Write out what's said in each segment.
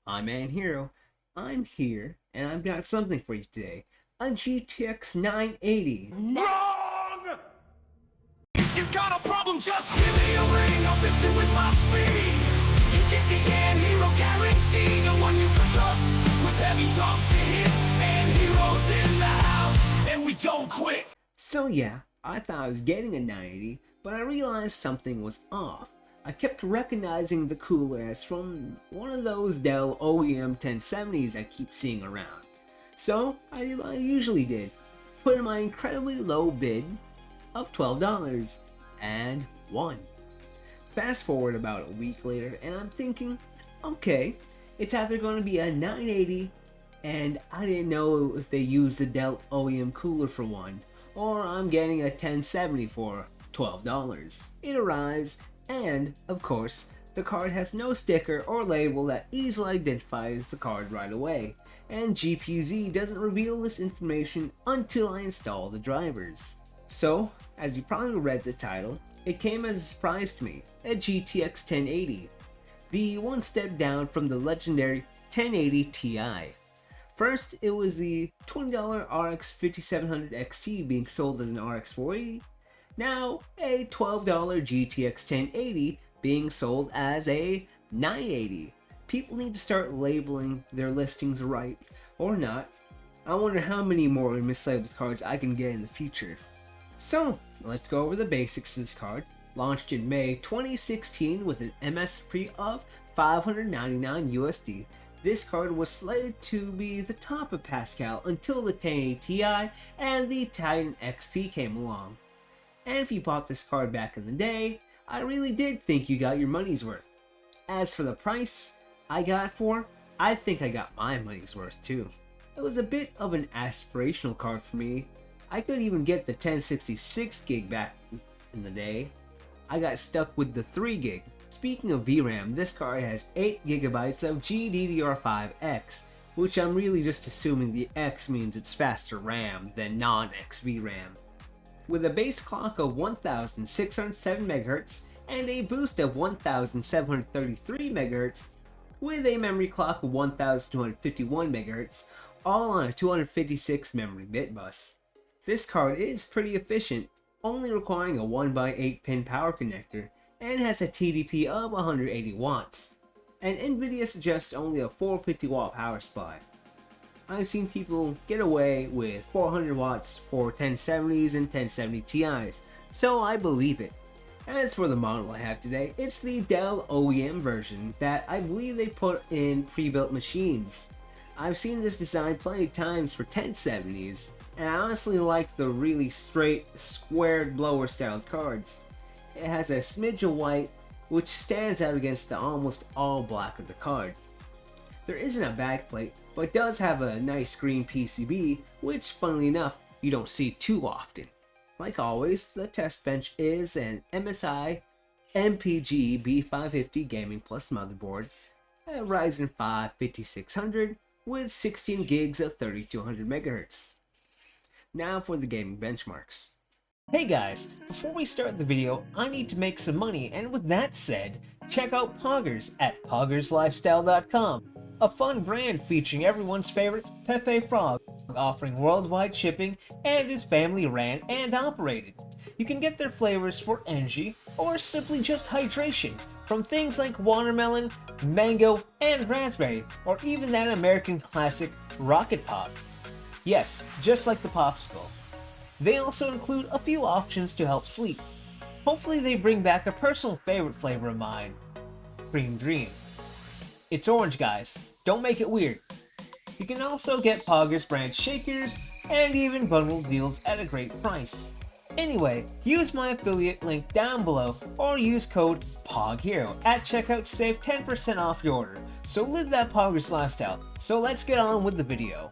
I'm Man Hero. I'm here, and I've got something for you today. A GTX 980. Wrong! If you got a problem, just give me a ring. I'll fix it with my speed. You get the Man Hero guarantee, the one you can trust. With heavy jumps to hit, and heroes in the house, and we don't quit. So yeah, I thought I was getting a 980, but I realized something was off. I kept recognizing the cooler as from one of those Dell OEM 1070s I keep seeing around. So I did what I usually did, put in my incredibly low bid of $12 and won. Fast forward about a week later and I'm thinking, okay, it's either going to be a 980 and I didn't know if they used the Dell OEM cooler for one, or I'm getting a 1070 for $12. It arrives, and, of course, the card has no sticker or label that easily identifies the card right away, and GPU-Z doesn't reveal this information until I install the drivers. So, as you probably read the title, it came as a surprise to me, a GTX 1080, the one step down from the legendary 1080 Ti. First, it was the $20 RX 5700 XT being sold as an RX 480, now a $12 GTX 1080 being sold as a 980. People need to start labeling their listings right, or not. I wonder how many more mislabeled cards I can get in the future. So, let's go over the basics of this card. Launched in May 2016 with an MSRP of $599 USD. This card was slated to be the top of Pascal until the 1080 Ti and the Titan XP came along. And if you bought this card back in the day, I really did think you got your money's worth. As for the price I got it for, I think I got my money's worth too. It was a bit of an aspirational card for me. I could even get the 1066 gig back in the day. I got stuck with the 3 gig. Speaking of VRAM, this card has 8 GB of GDDR5X, which I'm really just assuming the X means it's faster RAM than non-X VRAM. With a base clock of 1607 MHz and a boost of 1733 MHz, with a memory clock of 1251 MHz, all on a 256 memory bit bus. This card is pretty efficient, only requiring a 1x8 pin power connector, and has a TDP of 180 watts. And Nvidia suggests only a 450 watt power supply. I've seen people get away with 400 watts for 1070s and 1070 Ti's, so I believe it. As for the model I have today, it's the Dell OEM version that I believe they put in pre-built machines. I've seen this design plenty of times for 1070s, and I honestly like the really straight, squared blower styled cards. It has a smidge of white, which stands out against the almost all black of the card. There isn't a backplate, but does have a nice green PCB, which funnily enough, you don't see too often. Like always, the test bench is an MSI MPG B550 Gaming Plus motherboard, a Ryzen 5 5600 with 16 gigs of 3200 MHz. Now for the gaming benchmarks. Hey guys, before we start the video, I need to make some money, and with that said, check out Poggers at poggerslifestyle.com, a fun brand featuring everyone's favorite Pepe Frog, offering worldwide shipping and is family ran and operated. You can get their flavors for energy or simply just hydration from things like watermelon, mango, and raspberry, or even that American classic Rocket Pop. Yes, just like the popsicle. They also include a few options to help sleep. Hopefully they bring back a personal favorite flavor of mine, Cream Dream. It's orange, guys. Don't make it weird. You can also get Poggers brand shakers and even bundled deals at a great price. Anyway, use my affiliate link down below or use code POGHERO at checkout to save 10% off your order. So live that Poggers lifestyle. So let's get on with the video.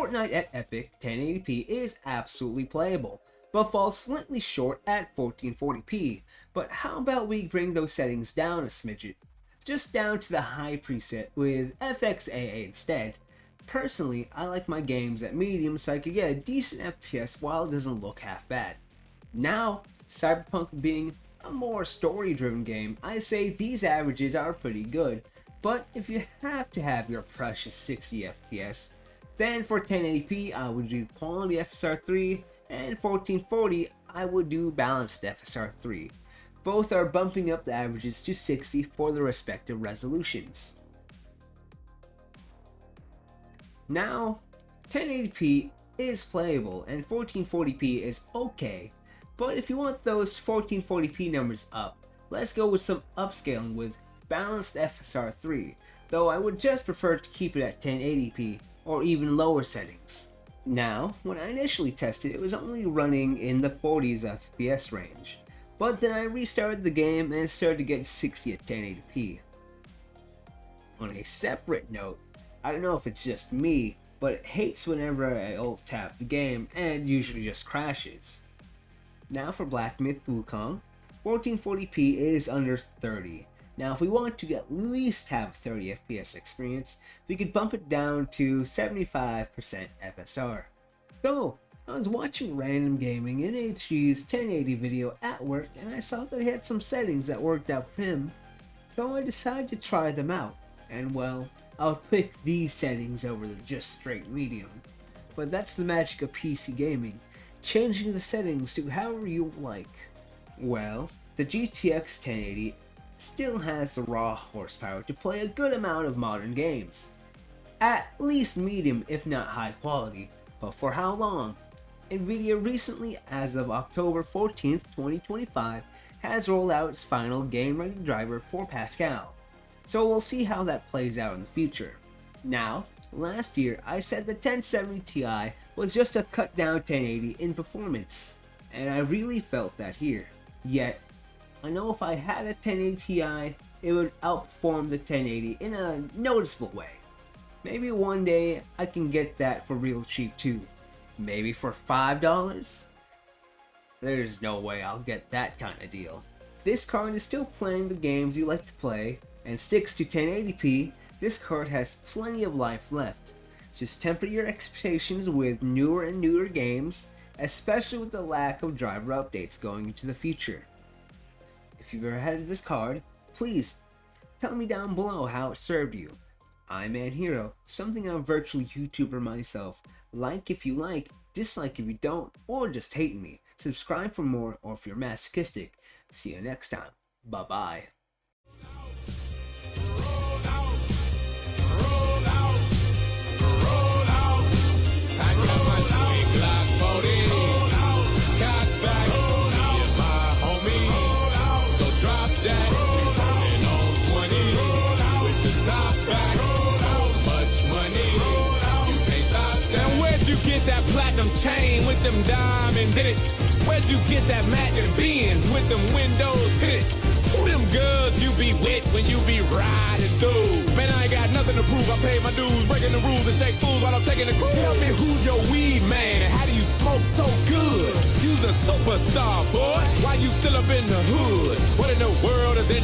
Fortnite at Epic 1080p is absolutely playable, but falls slightly short at 1440p. But how about we bring those settings down a smidget? Just down to the high preset with FXAA instead. Personally, I like my games at medium so I could get a decent FPS while it doesn't look half bad. Now, Cyberpunk being a more story-driven game, I say these averages are pretty good, but if you have to have your precious 60 FPS, then for 1080p I would do quality FSR 3, and 1440 I would do balanced FSR 3. Both are bumping up the averages to 60 for the respective resolutions. Now, 1080p is playable and 1440p is okay, but if you want those 1440p numbers up, let's go with some upscaling with balanced FSR 3, though I would just prefer to keep it at 1080p or even lower settings. Now, when I initially tested it was only running in the 40s FPS range, but then I restarted the game and started to get 60 at 1080p. On a separate note, I don't know if it's just me, but it hates whenever I alt-tab the game and it usually just crashes. Now for Black Myth Wukong, 1440p is under 30. Now if we want to at least have 30 FPS experience, we could bump it down to 75% FSR. So, I was watching Random Gaming in HG's 1080 video at work and I saw that he had some settings that worked out for him, so I decided to try them out, and well, I'll pick these settings over the just straight medium. But that's the magic of PC gaming, changing the settings to however you like. Well, the GTX 1080 still has the raw horsepower to play a good amount of modern games. At least medium if not high quality, but for how long? Nvidia recently, as of October 14th, 2025, has rolled out its final game-ready driver for Pascal. So we'll see how that plays out in the future. Now, last year I said the 1070 Ti was just a cut down 1080 in performance, and I really felt that here. Yet, I know if I had a 1080 Ti, it would outperform the 1080 in a noticeable way. Maybe one day I can get that for real cheap too. Maybe for $5? There's no way I'll get that kind of deal. If this card is still playing the games you like to play, and sticks to 1080p, this card has plenty of life left. Just temper your expectations with newer and newer games, especially with the lack of driver updates going into the future. If you've ever had this card, please tell me down below how it served you. I'm ManHero, something of a virtual YouTuber myself. Like if you like, dislike if you don't, or just hate me. Subscribe for more, or if you're masochistic. See you next time. Bye bye. That platinum chain with them diamonds in it. Where'd you get that Magnum Benz with them windows tinted? Who them girls you be with when you be riding through? Man, I ain't got nothing to prove. I paid my dues, breaking the rules and shake fools while I'm taking the cruise. Tell me who's your weed man? How do you smoke so good? You's a superstar, boy. Why you still up in the hood? What in the world is in that?